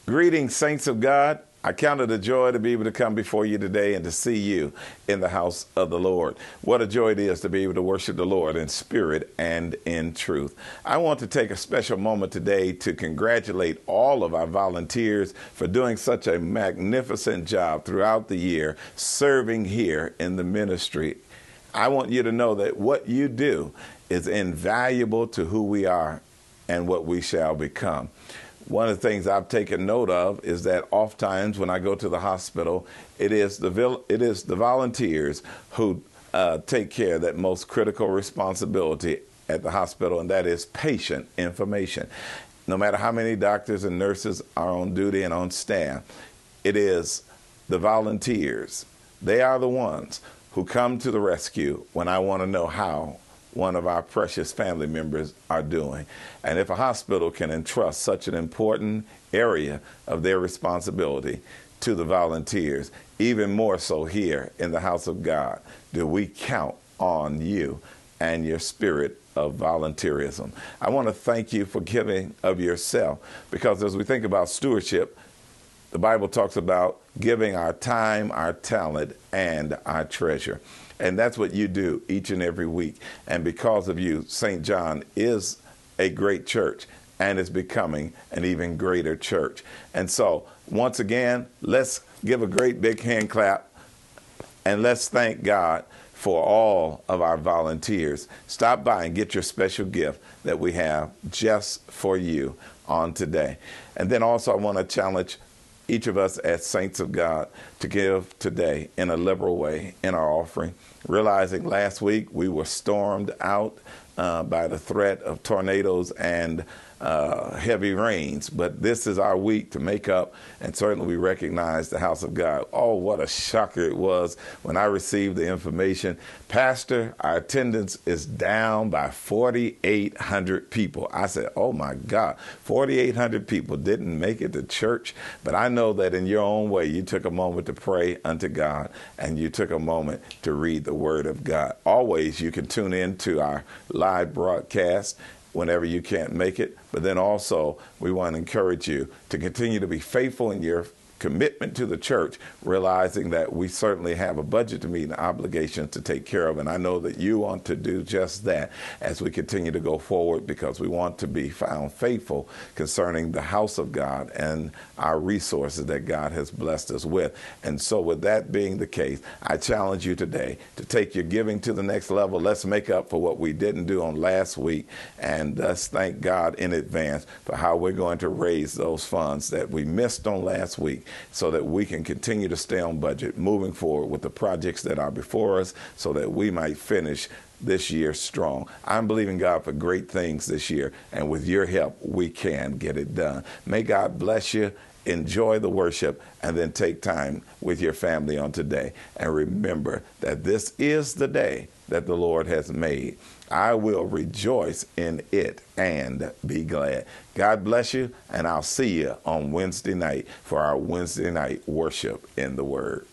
Greetings, saints of God. I count it a joy to be able to come before you today and to see you in the house of the Lord. What a joy it is to be able to worship the Lord in spirit and in truth. I want to take a special moment today to congratulate all of our volunteers for doing such a magnificent job throughout the year serving here in the ministry. I want you to know that what you do is invaluable to who we are and what we shall become. One of the things I've taken note of is that oftentimes when I go to the hospital, it is the volunteers who take care of that most critical responsibility at the hospital, and that is patient information. No matter how many doctors and nurses are on duty and on staff, it is the volunteers. They are the ones who come to the rescue when I want to know how one of our precious family members are doing. And if a hospital can entrust such an important area of their responsibility to the volunteers, even more so here in the house of God, do we count on you and your spirit of volunteerism. I want to thank you for giving of yourself, because as we think about stewardship, the Bible talks about giving our time, our talent, and our treasure. And that's what you do each and every week. And because of you, St. John is a great church and is becoming an even greater church. And so, once again, let's give a great big hand clap and let's thank God for all of our volunteers. Stop by and get your special gift that we have just for you on today. And then also I want to challenge each of us as saints of God to give today in a liberal way in our offering, realizing last week we were stormed out by the threat of tornadoes and heavy rains. But this is our week to make up, and certainly we recognize the house of God. Oh, what a shocker it was when I received the information. Pastor, our attendance is down by 4,800 people. I said, oh my God, 4,800 people didn't make it to church. But I know that in your own way, you took a moment to pray unto God, and you took a moment to read the Word of God. Always you can tune in to our live broadcast whenever you can't make it. But then also, we want to encourage you to continue to be faithful in your commitment to the church, realizing that we certainly have a budget to meet and obligations to take care of. And I know that you want to do just that as we continue to go forward, because we want to be found faithful concerning the house of God and our resources that God has blessed us with. And so with that being the case, I challenge you today to take your giving to the next level. Let's make up for what we didn't do on last week, and let's thank God in advance for how we're going to raise those funds that we missed on last week, so that we can continue to stay on budget moving forward with the projects that are before us, so that we might finish this year strong. I'm believing God for great things this year, and with your help, we can get it done. May God bless you. Enjoy the worship, and then take time with your family on today. And remember that this is the day that the Lord has made. I will rejoice in it and be glad. God bless you, and I'll see you on Wednesday night for our Wednesday night worship in the Word.